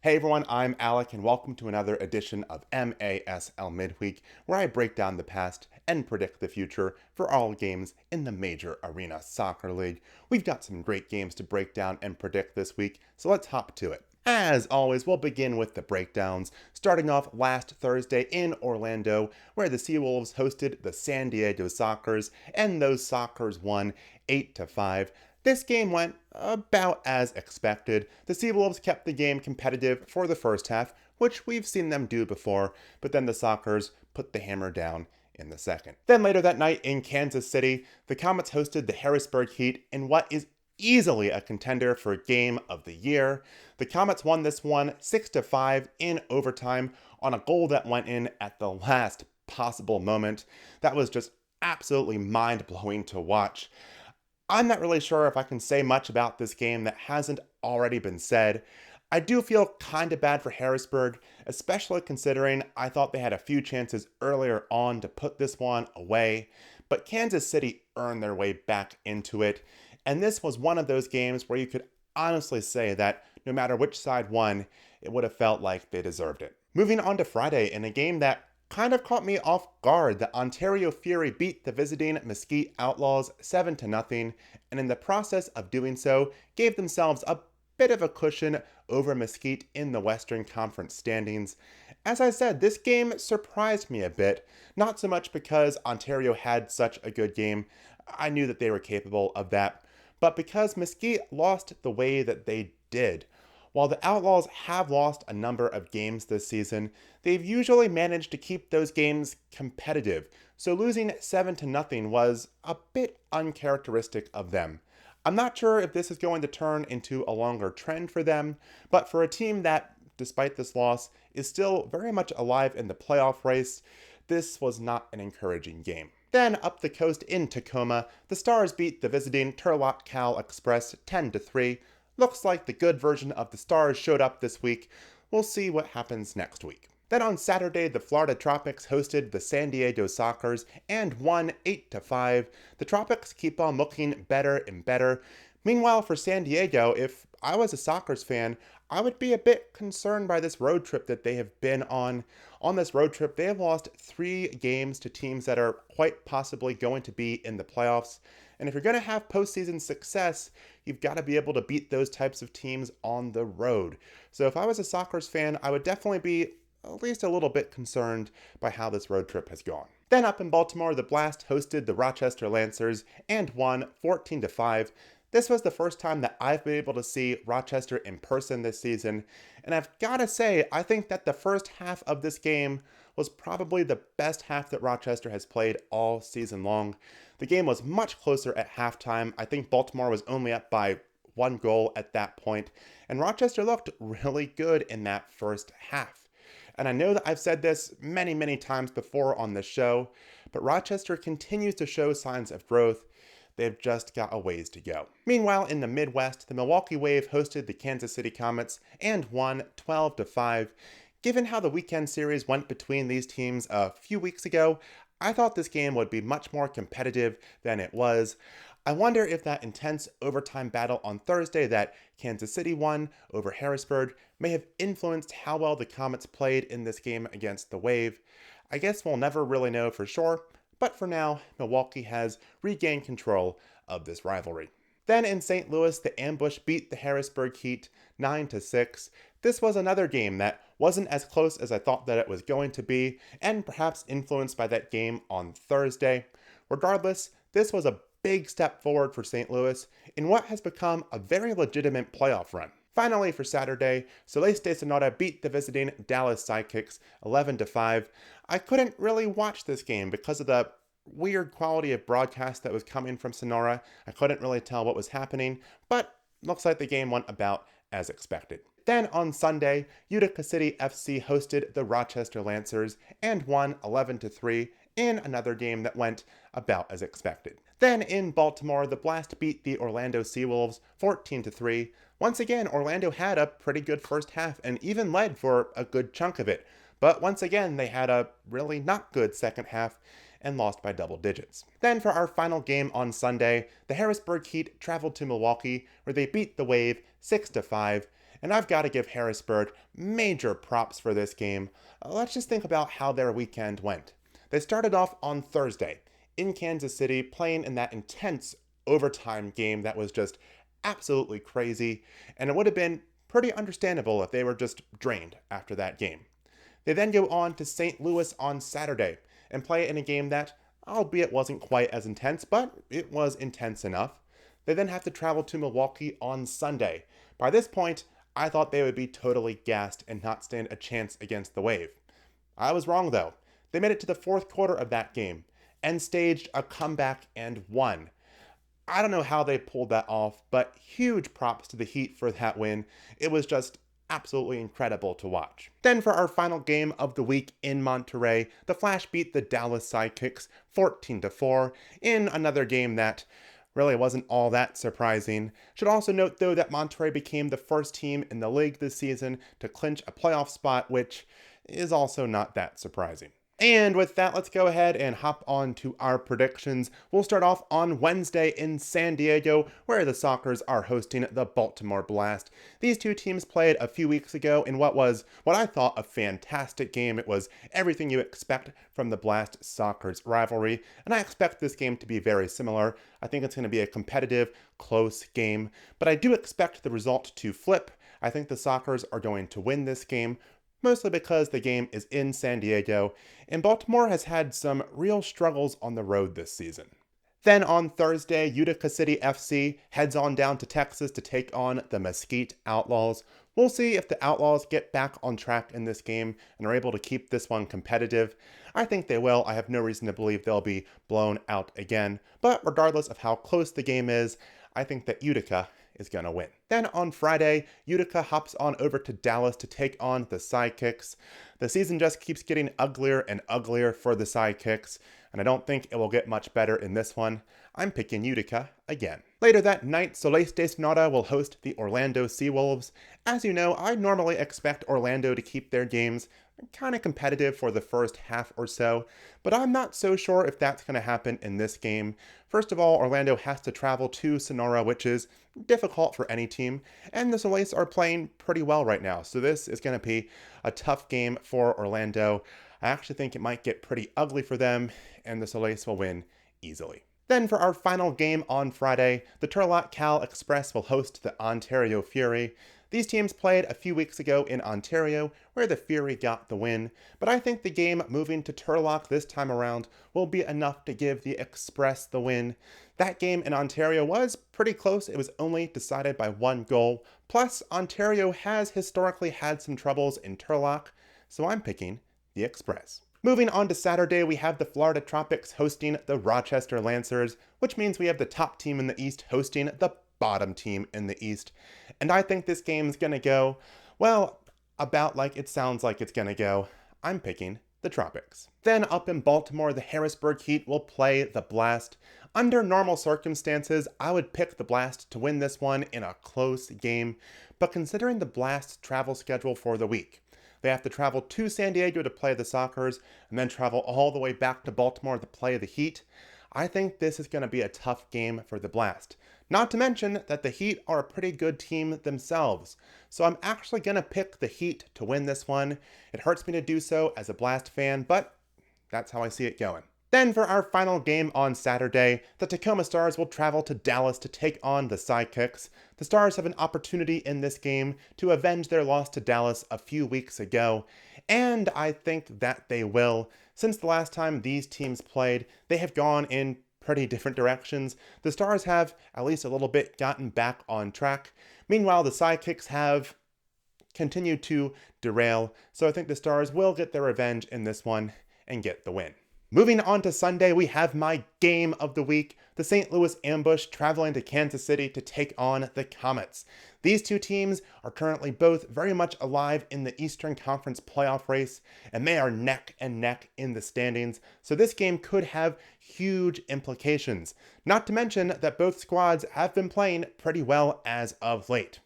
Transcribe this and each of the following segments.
Hey everyone, I'm Alec and welcome to another edition of MASL Midweek, where I break down the past and predict the future for all games in the Major Arena Soccer League. We've got some great games to break down and predict this week, so let's hop to it. As always, we'll begin with the breakdowns, starting off last Thursday in Orlando, where the Seawolves hosted the San Diego Sockers, and those Sockers won 8-5. This game went about as expected. The Seawolves kept the game competitive for the first half, which we've seen them do before, but then the Sockers put the hammer down in the second. Then later that night in Kansas City, the Comets hosted the Harrisburg Heat in what is easily a contender for Game of the Year. The Comets won this one 6-5 in overtime on a goal that went in at the last possible moment. That was just absolutely mind-blowing to watch. I'm not really sure if I can say much about this game that hasn't already been said. I do feel kind of bad for Harrisburg, especially considering I thought they had a few chances earlier on to put this one away, but Kansas City earned their way back into it, and this was one of those games where you could honestly say that no matter which side won, it would have felt like they deserved it. Moving on to Friday in a game that kind of caught me off guard. The Ontario Fury beat the visiting Mesquite Outlaws 7-0, and in the process of doing so, gave themselves a bit of a cushion over Mesquite in the Western Conference standings. As I said, this game surprised me a bit, not so much because Ontario had such a good game, I knew that they were capable of that, but because Mesquite lost the way that they did. While the Outlaws have lost a number of games this season, they've usually managed to keep those games competitive, so losing 7-0 was a bit uncharacteristic of them. I'm not sure if this is going to turn into a longer trend for them, but for a team that, despite this loss, is still very much alive in the playoff race, this was not an encouraging game. Then up the coast in Tacoma, the Stars beat the visiting Turlock Cal Express 10-3. Looks like the good version of the Stars showed up this week. We'll see what happens next week. Then on Saturday, the Florida Tropics hosted the San Diego Sockers and won 8-5. The Tropics keep on looking better and better. Meanwhile, for San Diego, if I was a Sockers fan, I would be a bit concerned by this road trip that they have been on. On this road trip, they have lost 3 games to teams that are quite possibly going to be in the playoffs. And if you're going to have postseason success, you've got to be able to beat those types of teams on the road. So if I was a Sockers fan, I would definitely be at least a little bit concerned by how this road trip has gone. Then up in Baltimore, the Blast hosted the Rochester Lancers and won 14-5. This was the first time that I've been able to see Rochester in person this season, and I've got to say, I think that the first half of this game was probably the best half that Rochester has played all season long. The game was much closer at halftime. I think Baltimore was only up by 1 goal at that point, and Rochester looked really good in that first half. And I know that I've said this many, many times before on this show, but Rochester continues to show signs of growth. They've just got a ways to go. Meanwhile, in the Midwest, the Milwaukee Wave hosted the Kansas City Comets and won 12-5. Given how the weekend series went between these teams a few weeks ago, I thought this game would be much more competitive than it was. I wonder if that intense overtime battle on Thursday that Kansas City won over Harrisburg may have influenced how well the Comets played in this game against the Wave. I guess we'll never really know for sure, but for now, Milwaukee has regained control of this rivalry. Then in St. Louis, the Ambush beat the Harrisburg Heat 9-6. This was another game that wasn't as close as I thought that it was going to be, and perhaps influenced by that game on Thursday. Regardless, this was a big step forward for St. Louis in what has become a very legitimate playoff run. Finally, for Saturday, Celeste Sonora beat the visiting Dallas Sidekicks 11-5. I couldn't really watch this game because of the weird quality of broadcast that was coming from Sonora. I couldn't really tell what was happening, but looks like the game went about as expected. Then on Sunday, Utica City FC hosted the Rochester Lancers and won 11-3 in another game that went about as expected. Then in Baltimore, the Blast beat the Orlando Seawolves 14-3. Once again, Orlando had a pretty good first half and even led for a good chunk of it. But once again, they had a really not good second half and lost by double digits. Then for our final game on Sunday, the Harrisburg Heat traveled to Milwaukee where they beat the Wave 6-5. and I've got to give Harrisburg major props for this game. Let's just think about how their weekend went. They started off on Thursday in Kansas City, playing in that intense overtime game that was just absolutely crazy, and it would have been pretty understandable if they were just drained after that game. They then go on to St. Louis on Saturday and play in a game that, albeit wasn't quite as intense, but it was intense enough. They then have to travel to Milwaukee on Sunday. By this point, I thought they would be totally gassed and not stand a chance against the Wave. I was wrong though. They made it to the fourth quarter of that game and staged a comeback and won. I don't know how they pulled that off, but huge props to the Heat for that win. It was just absolutely incredible to watch. Then for our final game of the week in Monterey, the Flash beat the Dallas Sidekicks 14-4 in another game that really wasn't all that surprising. Should also note though that Monterey became the first team in the league this season to clinch a playoff spot, which is also not that surprising. And with that, let's go ahead and hop on to our predictions. We'll start off on Wednesday in San Diego, where the Sockers are hosting the Baltimore Blast. These two teams played a few weeks ago in what I thought a fantastic game. It was everything you expect from the Blast Sockers rivalry, and I expect this game to be very similar. I think it's going to be a competitive, close game, but I do expect the result to flip. I think the Sockers are going to win this game, mostly because the game is in San Diego, and Baltimore has had some real struggles on the road this season. Then on Thursday, Utica City FC heads on down to Texas to take on the Mesquite Outlaws. We'll see if the Outlaws get back on track in this game and are able to keep this one competitive. I think they will. I have no reason to believe they'll be blown out again. But regardless of how close the game is, I think that Utica is going to win. Then on Friday, Utica hops on over to Dallas to take on the Sidekicks. The season just keeps getting uglier and uglier for the Sidekicks, and I don't think it will get much better in this one. I'm picking Utica again. Later that night, Solis de Sonora will host the Orlando Seawolves. As you know, I normally expect Orlando to keep their games kind of competitive for the first half or so, but I'm not so sure if that's going to happen in this game. First of all, Orlando has to travel to Sonora, which is difficult for any team, and the Solis are playing pretty well right now, so this is going to be a tough game for Orlando. I actually think it might get pretty ugly for them, and the Solis will win easily. Then for our final game on Friday, the Turlock Cal Express will host the Ontario Fury. These teams played a few weeks ago in Ontario, where the Fury got the win, but I think the game moving to Turlock this time around will be enough to give the Express the win. That game in Ontario was pretty close. It was only decided by 1 goal. Plus, Ontario has historically had some troubles in Turlock, so I'm picking the Express. Moving on to Saturday, we have the Florida Tropics hosting the Rochester Lancers, which means we have the top team in the East hosting the bottom team in the East. And I think this game's gonna go, well, about like it sounds like it's gonna go. I'm picking the Tropics. Then up in Baltimore, the Harrisburg Heat will play the Blast. Under normal circumstances, I would pick the Blast to win this one in a close game, but considering the Blast's travel schedule for the week, they have to travel to San Diego to play the Sockers, and then travel all the way back to Baltimore to play the Heat. I think this is going to be a tough game for the Blast. Not to mention that the Heat are a pretty good team themselves. So I'm actually going to pick the Heat to win this one. It hurts me to do so as a Blast fan, but that's how I see it going. Then for our final game on Saturday, the Tacoma Stars will travel to Dallas to take on the Sidekicks. The Stars have an opportunity in this game to avenge their loss to Dallas a few weeks ago, and I think that they will. Since the last time these teams played, they have gone in pretty different directions. The Stars have, at least a little bit, gotten back on track. Meanwhile, the Sidekicks have continued to derail, so I think the Stars will get their revenge in this one and get the win. Moving on to Sunday, we have my game of the week, the St. Louis Ambush traveling to Kansas City to take on the Comets. These two teams are currently both very much alive in the Eastern Conference playoff race, and they are neck and neck in the standings, so this game could have huge implications. Not to mention that both squads have been playing pretty well as of late.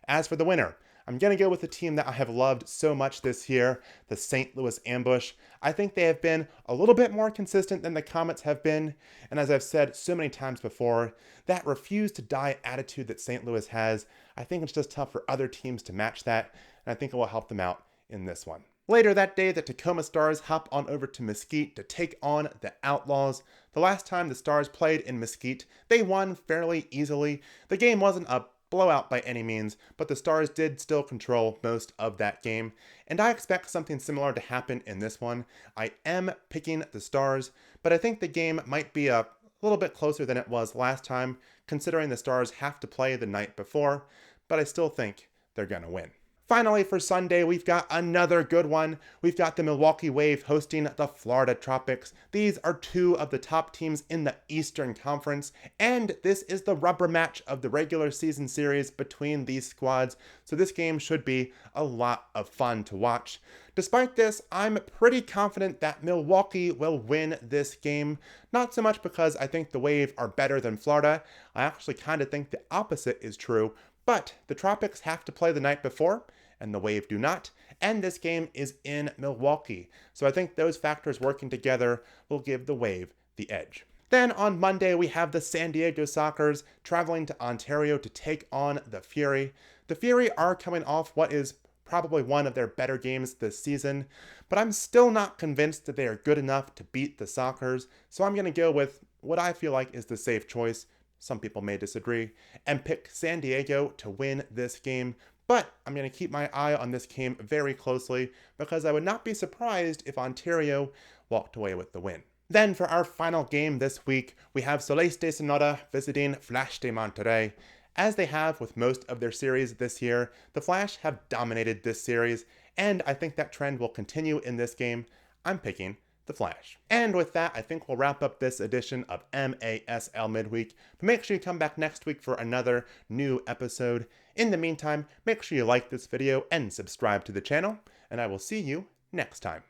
As for the winner, I'm going to go with the team that I have loved so much this year, the St. Louis Ambush. I think they have been a little bit more consistent than the Comets have been, and as I've said so many times before, that refuse to die attitude that St. Louis has, I think it's just tough for other teams to match that, and I think it will help them out in this one. Later that day, the Tacoma Stars hop on over to Mesquite to take on the Outlaws. The last time the Stars played in Mesquite, they won fairly easily. The game wasn't a blowout by any means, but the Stars did still control most of that game, and I expect something similar to happen in this one. I am picking the Stars, but I think the game might be a little bit closer than it was last time, considering the Stars have to play the night before, but I still think they're gonna win. Finally, for Sunday, we've got another good one. We've got the Milwaukee Wave hosting the Florida Tropics. These are two of the top teams in the Eastern Conference, and this is the rubber match of the regular season series between these squads, so this game should be a lot of fun to watch. Despite this, I'm pretty confident that Milwaukee will win this game, not so much because I think the Wave are better than Florida. I actually kind of think the opposite is true, but the Tropics have to play the night before, and the Wave do not, and this game is in Milwaukee. So I think those factors working together will give the Wave the edge. Then on Monday, we have the San Diego Sockers traveling to Ontario to take on the Fury. The Fury are coming off what is probably one of their better games this season, but I'm still not convinced that they are good enough to beat the Sockers, so I'm going to go with what I feel like is the safe choice. Some people may disagree, and pick San Diego to win this game. But I'm going to keep my eye on this game very closely because I would not be surprised if Ontario walked away with the win. Then for our final game this week, we have Soles de Sonora visiting Flash de Monterrey. As they have with most of their series this year, the Flash have dominated this series, and I think that trend will continue in this game. I'm picking the Flash. And with that, I think we'll wrap up this edition of MASL Midweek. But make sure you come back next week for another new episode. In the meantime, make sure you like this video and subscribe to the channel, and I will see you next time.